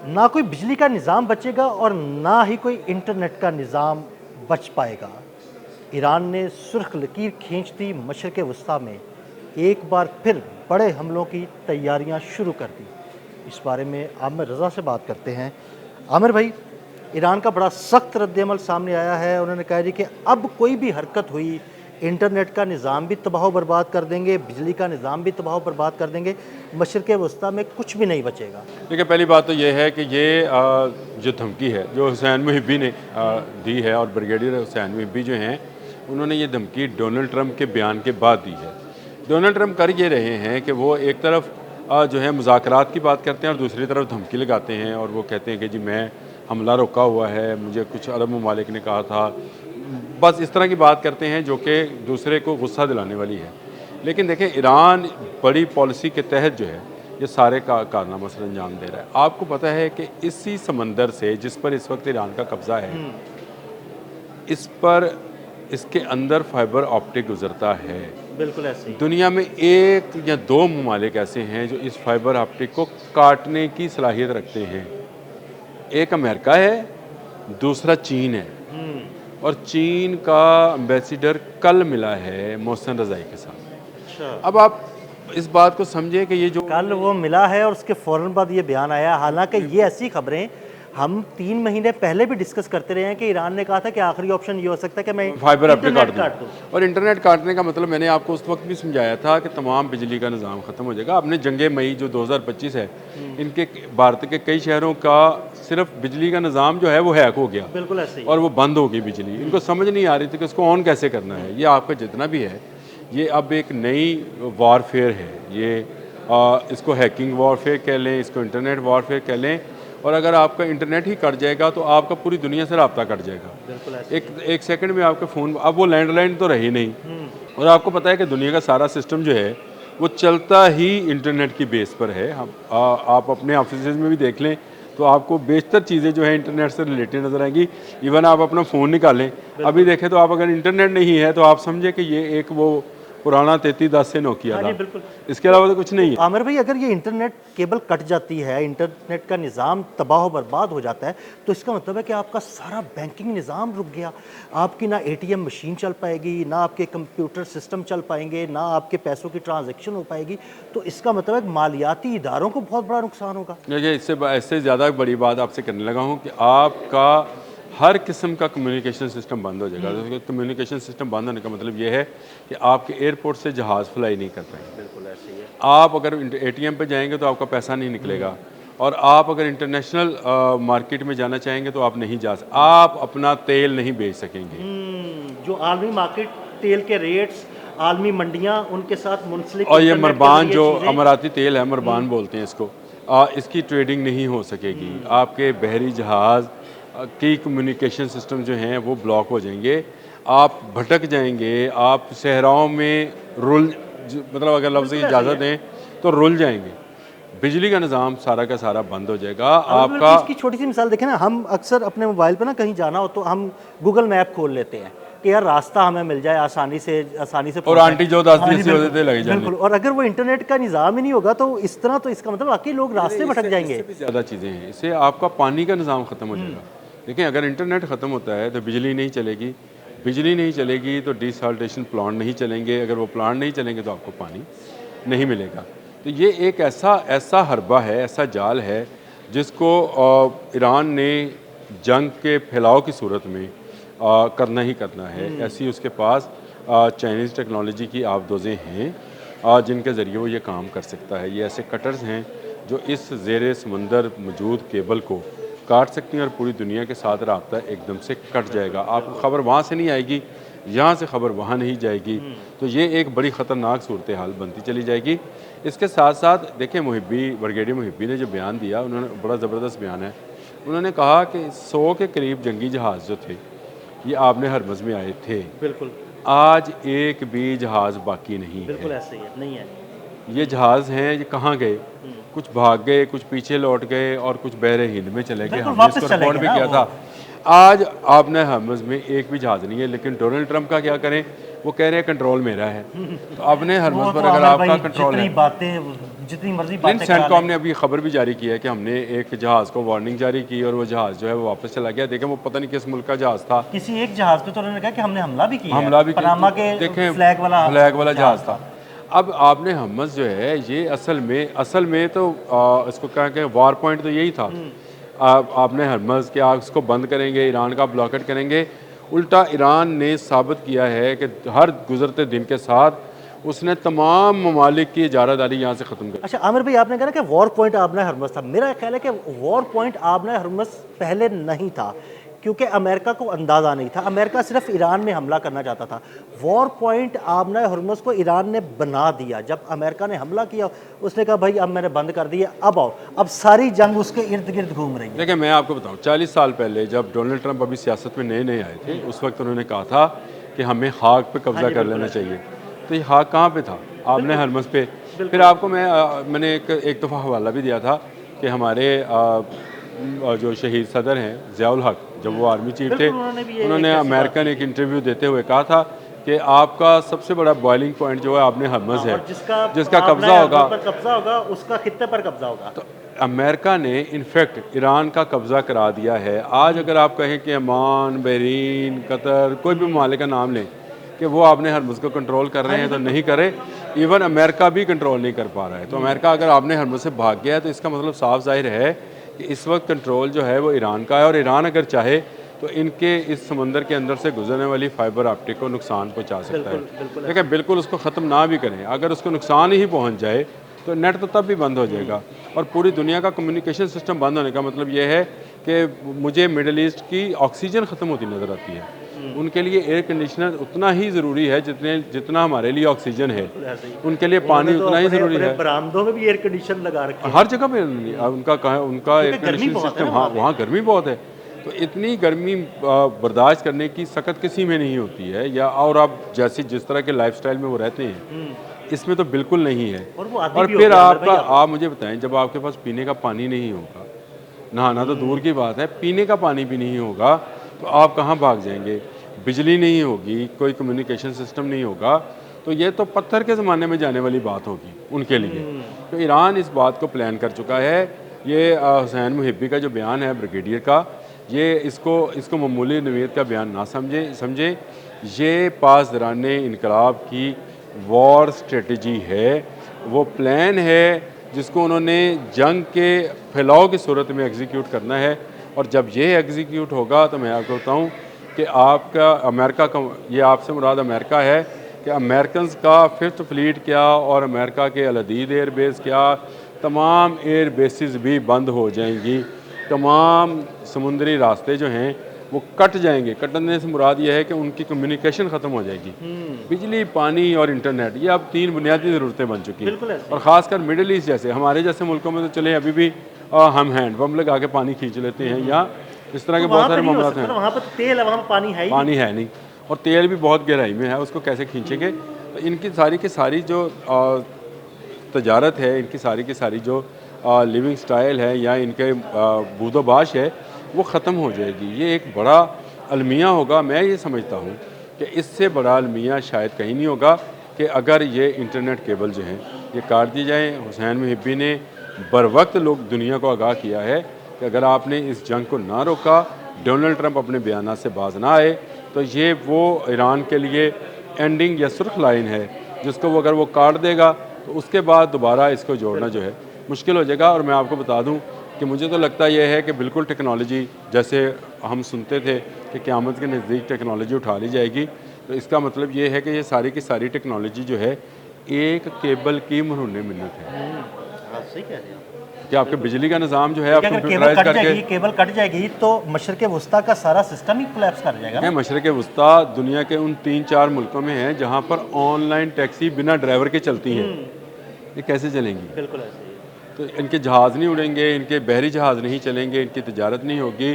ना कोई बिजली का निज़ाम बचेगा और ना ही कोई इंटरनेट का निज़ाम बच पाएगा। ईरान ने सुर्ख लकीर खींच दी मशरिक़ वस्ता में, एक बार फिर बड़े हमलों की तैयारियां शुरू कर दी। इस बारे में आमिर रज़ा से बात करते हैं। आमिर भाई, ईरान का बड़ा सख्त रद्द-ए-अमल सामने आया है। उन्होंने कहा जी कि अब कोई भी हरकत हुई, इंटरनेट का निज़ाम भी तबाह बर्बाद कर देंगे, बिजली का निज़ाम भी तबाह बर्बाद कर देंगे, मशरिक़ वस्ता में कुछ भी नहीं बचेगा। देखिए, पहली बात तो ये है कि ये जो धमकी है जो हुसैन मुहिब्बी ने दी है, और ब्रिगेडियर हुसैन मुहिब्बी जो हैं, उन्होंने ये धमकी डोनाल्ड ट्रंप के बयान के बाद दी है। डोनाल्ड ट्रंप कर ये रहे हैं कि वो एक तरफ जो है मुज़ाकरात की बात करते हैं और दूसरी तरफ धमकी लगाते हैं, और वो कहते हैं कि जी मैं हमला रोका हुआ है, मुझे कुछ अरब ममालिक ने कहा था। बस इस तरह की बात करते हैं जो कि दूसरे को गुस्सा दिलाने वाली है। लेकिन देखें, ईरान बड़ी पॉलिसी के तहत जो है ये सारे कारनामा सर अंजाम दे रहा है। आपको पता है कि इसी समंदर से जिस पर इस वक्त ईरान का कब्ज़ा है, इस पर इसके अंदर फाइबर ऑप्टिक गुजरता है। बिल्कुल ऐसे ही। दुनिया में एक या दो ममालिक ऐसे हैं जो इस फाइबर ऑप्टिक को काटने की सलाहियत रखते हैं। एक अमेरिका है, दूसरा चीन है, और चीन का एम्बेसडर कल मिला है मोहसिन रज़ाई के साथ। अच्छा। अब आप इस बात को समझे कि ये जो कल वो मिला है और उसके फ़ौरन बाद ये बयान आया। हालांकि ये ऐसी खबरें हम 3 महीने पहले भी डिस्कस करते रहे हैं कि ईरान ने कहा था कि आखिरी ऑप्शन ये हो सकता है कि मैं फाइबर ऑप्टिक इंटरनेट काट दूँ। और इंटरनेट काटने का मतलब मैंने आपको उस वक्त भी समझाया था कि तमाम बिजली का निज़ाम ख़त्म हो जाएगा। आपने जंग मई जो 2025 है, इनके भारत के कई शहरों का सिर्फ बिजली का निज़ाम जो है वो हैक हो गया, बिल्कुल ऐसे ही। और वो बंद हो गई बिजली। इनको समझ नहीं आ रही थी कि उसको ऑन कैसे करना है। ये आपका जितना भी है, ये अब एक नई वॉरफेयर है। ये इसको हैकिंग वॉरफेयर कह लें, इसको इंटरनेट वॉरफेयर कह लें, और अगर आपका इंटरनेट ही कट जाएगा तो आपका पूरी दुनिया से रब्ता कट जाएगा। बिल्कुल ऐसे एक सेकंड में आपके फ़ोन, अब वो लैंडलाइन तो रही नहीं, और आपको पता है कि दुनिया का सारा सिस्टम जो है वो चलता ही इंटरनेट की बेस पर है। आप अपने ऑफिस में भी देख लें तो आपको बेशतर चीज़ें जो है इंटरनेट से रिलेटेड नज़र आएंगी। इवन आप अपना फ़ोन निकालें, अभी देखें तो आप अगर इंटरनेट नहीं है तो आप समझे कि ये एक वो पुराना 3310 से नोकिया हाँ था। जी, बिल्कुल। इसके अलावा तो कुछ नहीं है। आमिर भाई, अगर ये इंटरनेट केबल कट जाती है, इंटरनेट का निज़ाम तबाह बर्बाद हो जाता है, तो इसका मतलब है कि आपका सारा बैंकिंग निज़ाम रुक गया। आपकी ना एटीएम मशीन चल पाएगी, ना आपके कंप्यूटर सिस्टम चल पाएंगे, ना आपके पैसों की ट्रांजैक्शन हो पाएगी। तो इसका मतलब है कि मालियाती इदारों को बहुत बड़ा नुकसान होगा। देखिए, इससे ज़्यादा बड़ी बात आपसे करने लगा हूँ कि आपका हर किस्म का कम्युनिकेशन सिस्टम बंद हो जाएगा। तो कम्युनिकेशन सिस्टम बंद होने का मतलब ये है कि आपके एयरपोर्ट से जहाज़ फ्लाई नहीं कर पाएंगे। बिल्कुल ऐसे ही है। आप अगर एटीएम पे जाएंगे तो आपका पैसा नहीं निकलेगा, और आप अगर इंटरनेशनल मार्केट में जाना चाहेंगे तो आप नहीं जा सकते। आप अपना तेल नहीं बेच सकेंगे। जो आलमी मार्केट, तेल के रेट्स, आलमी मंडियां, उनके साथ मुंसलिक और ये इंटरनेट के मरबान जरिए जो चीज़ें। अमराती तेल है, मरबान बोलते हैं इसको, इसकी ट्रेडिंग नहीं हो सकेगी। आपके बहरी जहाज़ की कम्युनिकेशन सिस्टम जो हैं वो ब्लॉक हो जाएंगे। आप भटक जाएंगे, आप सहराओं में मतलब अगर लफ्ज़ की इजाज़त दें तो रुल जाएंगे। बिजली का निज़ाम सारा का सारा बंद हो जाएगा। आपका इसकी छोटी सी मिसाल देखें ना, हम अक्सर अपने मोबाइल पर ना कहीं जाना हो तो हम गूगल मैप खोल लेते हैं कि यार रास्ता हमें मिल जाए आसानी से और पहुंचना है। आंटी जो दस हाँ दी जी, सी बिल्कुल, होते लगे जाने। बिल्कुल। और अगर वो इंटरनेट का निज़ाम ही नहीं होगा तो इस तरह, तो इसका मतलब वाकई लोग रास्ते भटक जाएंगे। इससे भी ज़्यादा चीज़ें हैं। इससे आपका पानी का निज़ाम ख़त्म हो जाएगा। देखिए, अगर इंटरनेट ख़त्म होता है तो बिजली नहीं चलेगी, बिजली नहीं चलेगी तो डिसैलिनेशन प्लांट नहीं चलेंगे, अगर वो प्लांट नहीं चलेंगे तो आपको पानी नहीं मिलेगा। तो ये एक ऐसा हरबा है, ऐसा जाल है जिसको ईरान ने जंग के फैलाव की सूरत में करना ही करना है। ऐसी उसके पास चाइनीज़ टेक्नोलॉजी की आबदोज़ें हैं जिनके ज़रिए वो ये काम कर सकता है। ये ऐसे कटर्स हैं जो इस ज़ेरे समंदर मौजूद केबल को काट सकती हैं और पूरी दुनिया के साथ रब्ता एकदम से कट जाएगा। आपको खबर वहाँ से नहीं आएगी, यहाँ से खबर वहाँ नहीं जाएगी। तो ये एक बड़ी ख़तरनाक सूरत हाल बनती चली जाएगी। इसके साथ साथ देखिए, ब्रिगेडियर मुहिब्बी ने जो बयान दिया, उन्होंने बड़ा ज़बरदस्त बयान है। उन्होंने कहा कि 100 के करीब जंगी जहाज़ जो थे ये आपने हरमज़ में आए थे। बिल्कुल, आज एक भी जहाज़ बाकी नहीं बिल्कुल है। ऐसे ही है, नहीं है। ये जहाज़ हैं, ये कहाँ गए? कुछ भाग गए, कुछ पीछे लौट गए, और कुछ बहरे हिंद में चले गए। बिल्कुल, हमने वापस इसको चले रिकॉर्ड गए भी ना किया वो। था। आज आपने हरमज़ में एक भी जहाज़ नहीं है। लेकिन डोनाल्ड ट्रंप का क्या करें? वो कह रहे हैं कंट्रोल मेरा है। तो अपने वो हरमुज़ तो पर अगर आमिर आपका भाई कंट्रोल है, जितनी मर्जी लेकिन बातें करा सेंटकॉम लें। ने अभी खबर भी जारी की है कि हमने एक जहाज़ को वार्निंग जारी की और वो जहाज़ जो है वो वापस चला गया। देखें वो पता नहीं किस मुल्क का जहाज़ था, किसी एक जहाज पे तो उन्होंने कहा कि हमने हमला भी किया हमला है, भी किया। पनामा तो के देखें फ्लैग वाला जहाज़ था। अब आपने हमस जो है ये असल में तो इसको क्या कहें, वार पॉइंट तो यही था। आपने हरमज़ के आग इसको बंद करेंगे, ईरान का ब्लॉकेट करेंगे। उल्टा ईरान ने साबित किया है कि हर गुजरते दिन के साथ उसने तमाम ममालिक की इजारादारी यहाँ से ख़त्म कर। अच्छा आमिर भाई, आपने कहा ना कि वॉर पॉइंट आबना हरमस था। मेरा ख्याल है कि वॉर पॉइंट आबना हरमस पहले नहीं था, क्योंकि अमेरिका को अंदाज़ा नहीं था। अमेरिका सिर्फ ईरान में हमला करना चाहता था। वॉर पॉइंट आबना हरमस को ईरान ने बना दिया। जब अमेरिका ने हमला किया, उसने कहा भाई अब मैंने बंद कर दिया, अब आओ। अब सारी जंग उसके इर्द गिर्द घूम रही है। देखिए मैं आपको बताऊं, 40 साल पहले जब डोनाल्ड ट्रंप अभी सियासत में नए नए आए थे, उस वक्त उन्होंने कहा था कि हमें हाक पे कब्जा कर लेना चाहिए। तो ये हाक कहाँ पे था? आपने हरमस पे। फिर आपको मैंने एक दफ़ा हवाला भी दिया था कि हमारे जो शहीद सदर हैं ज़ियाउल हक, जब वो आर्मी चीफ थे, उन्होंने अमेरिकन एक इंटरव्यू देते हुए कहा था कि आपका सबसे बड़ा बॉइलिंग पॉइंट जो है आपने हरमस है, जिसका कब्जा होगा उसका खित्ते पर कब्जा होगा। तो अमेरिका ने इनफैक्ट ईरान का कब्ज़ा करा दिया है। आज अगर आप कहें कि ओमान, बहरीन, कतर, कोई भी ममालिक का नाम लें कि वो आपने हरमुज़ को कंट्रोल कर रहे हैं, तो नहीं करे। इवन अमेरिका भी कंट्रोल नहीं कर पा रहा है। तो अमेरिका अगर आपने हरमुज़ से भाग गया है तो इसका मतलब साफ जाहिर है कि इस वक्त कंट्रोल जो है वो ईरान का है। और ईरान अगर चाहे तो इनके इस समंदर के अंदर से गुजरने वाली फाइबर ऑप्टिक को नुकसान पहुंचा सकता है। लेकिन बिल्कुल उसको ख़त्म ना भी करें, अगर उसको नुकसान ही पहुंच जाए तो नेट तो तब भी बंद हो जाएगा। और पूरी दुनिया का कम्युनिकेशन सिस्टम बंद होने का मतलब ये है कि मुझे मिडल ईस्ट की ऑक्सीजन ख़त्म होती नज़र आती है। उनके लिए एयर कंडीशनर उतना ही ज़रूरी है जितना हमारे लिए ऑक्सीजन है। उनके लिए पानी उतना ही ज़रूरी है। बरामदों में भी एयर कंडीशन लगा रखे हैं। हर जगह पे उनका एयर कंडीशन सिस्टम, वहाँ गर्मी बहुत है। तो इतनी गर्मी बर्दाश्त करने की सकत किसी में नहीं होती है, या और आप जिस तरह के लाइफस्टाइल में वो रहते हैं, इसमें तो बिल्कुल नहीं है। और फिर आप मुझे बताएं, जब आपके पास पीने का पानी नहीं होगा, नहाना तो दूर की बात है, पीने का पानी भी नहीं होगा, तो आप कहाँ भाग जाएंगे? बिजली नहीं होगी, कोई कम्युनिकेशन सिस्टम नहीं होगा, तो ये तो पत्थर के ज़माने में जाने वाली बात होगी उनके लिए। तो ईरान इस बात को प्लान कर चुका है। ये हुसैन मुहिब्बी का जो बयान है ब्रिगेडियर का, ये इसको मामूली नवीयत का बयान ना समझे। ये पास दौरान इनकलाब की वॉर स्ट्रेटजी है, वो प्लान है जिसको उन्होंने जंग के फैलाव की सूरत में एग्जीक्यूट करना है। और जब ये एग्जीक्यूट होगा तो मैं आपको बताऊँ कि आपका अमेरिका का, ये आपसे मुराद अमेरिका है, कि अमेरिकन का 5th फ्लीट क्या और अमेरिका के अल-अदीद एयर बेस क्या, तमाम एयर बेसिस भी बंद हो जाएंगी। तमाम समुद्री रास्ते जो हैं वो कट जाएंगे। कटने से मुराद ये है कि उनकी कम्युनिकेशन ख़त्म हो जाएगी। बिजली, पानी और इंटरनेट, ये अब 3 बुनियादी ज़रूरतें बन चुकी हैं। और ख़ासकर मिडिल ईस्ट जैसे हमारे जैसे मुल्कों में तो चले अभी भी हम हैंड पंप लगा के पानी खींच लेते हैं, या इस तरह के बहुत सारे मामला हैं। वहाँ पर तेल है, वहाँ पर पानी है नहीं, और तेल भी बहुत गहराई में है, उसको कैसे खींचेंगे? तो इनकी सारी की सारी जो तजारत है, इनकी सारी की सारी जो लिविंग स्टाइल है या इनके बूदोबाश है, वो ख़त्म हो जाएगी। ये एक बड़ा अलमिया होगा। मैं ये समझता हूँ कि इससे बड़ा अलमिया शायद कहीं नहीं होगा कि अगर ये इंटरनेट केबल जो हैं ये काट दी जाएँ। हुसैन मुहिब्बी ने बर वक्त लोग दुनिया को आगाह किया है कि अगर आपने इस जंग को ना रोका, डोनाल्ड ट्रंप अपने बयान से बाज ना आए, तो ये वो ईरान के लिए एंडिंग या सुर्ख लाइन है जिसको वो अगर वो काट देगा तो उसके बाद दोबारा इसको जोड़ना जो है मुश्किल हो जाएगा। और मैं आपको बता दूं कि मुझे तो लगता यह है कि बिल्कुल टेक्नोलॉजी, जैसे हम सुनते थे कि क़यामत के नज़दीक टेक्नोलॉजी उठा ली जाएगी, तो इसका मतलब ये है कि ये सारी की सारी टेक्नोलॉजी जो है एक केबल की मरहूने मिन्नत है। सही कह रहे हैं कि आपके बिजली का निज़ाम जो है आप कंप्यूटराइज करके, केबल कट जाएगी तो मशरक़ वस्ता का सारा सिस्टम ही कोलैप्स कर जाएगा। मशरक़ वस्ता दुनिया के उन 3-4 मुल्कों में है जहाँ पर ऑनलाइन टैक्सी बिना ड्राइवर के चलती हैं। ये कैसे चलेंगी? बिल्कुल ऐसे ही। तो इनके जहाज़ नहीं उड़ेंगे, इनके बहरी जहाज़ नहीं चलेंगे, इनकी तिजारत नहीं होगी,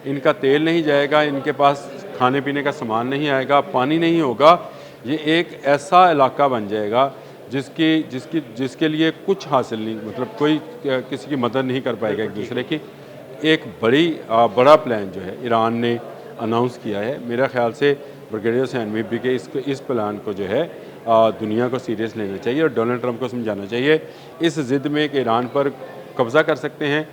इनका तेल नहीं जाएगा, इनके पास खाने पीने का सामान नहीं आएगा, पानी नहीं होगा। ये एक ऐसा इलाका बन जाएगा जिसके लिए कुछ हासिल नहीं, मतलब कोई किसी की मदद नहीं कर पाएगा एक दूसरे की। एक बड़ा प्लान जो है ईरान ने अनाउंस किया है। मेरा ख्याल से ब्रिगेडियर हुसैन मुहिब्बी के इस प्लान को जो है दुनिया को सीरियस लेना चाहिए और डोनाल्ड ट्रंप को समझाना चाहिए इस ज़िद में कि ईरान पर कब्ज़ा कर सकते हैं,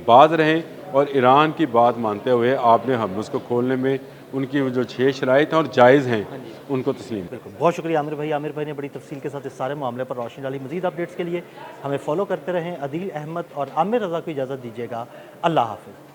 बाज रहें और ईरान की बात मानते हुए आपने हर्मुज़ को खोलने में उनकी जो 6 शराइत हैं और जायज़ हैं उनको तस्लीम। बिल्कुल, बहुत शुक्रिया आमिर भाई ने बड़ी तफसील के साथ इस सारे मामले पर रोशनी डाली। मज़ीद अपडेट्स के लिए हमें फॉलो करते रहें। अदील अहमद और आमिर रज़ा को इजाज़त दीजिएगा। अल्लाह हाफ़िज़।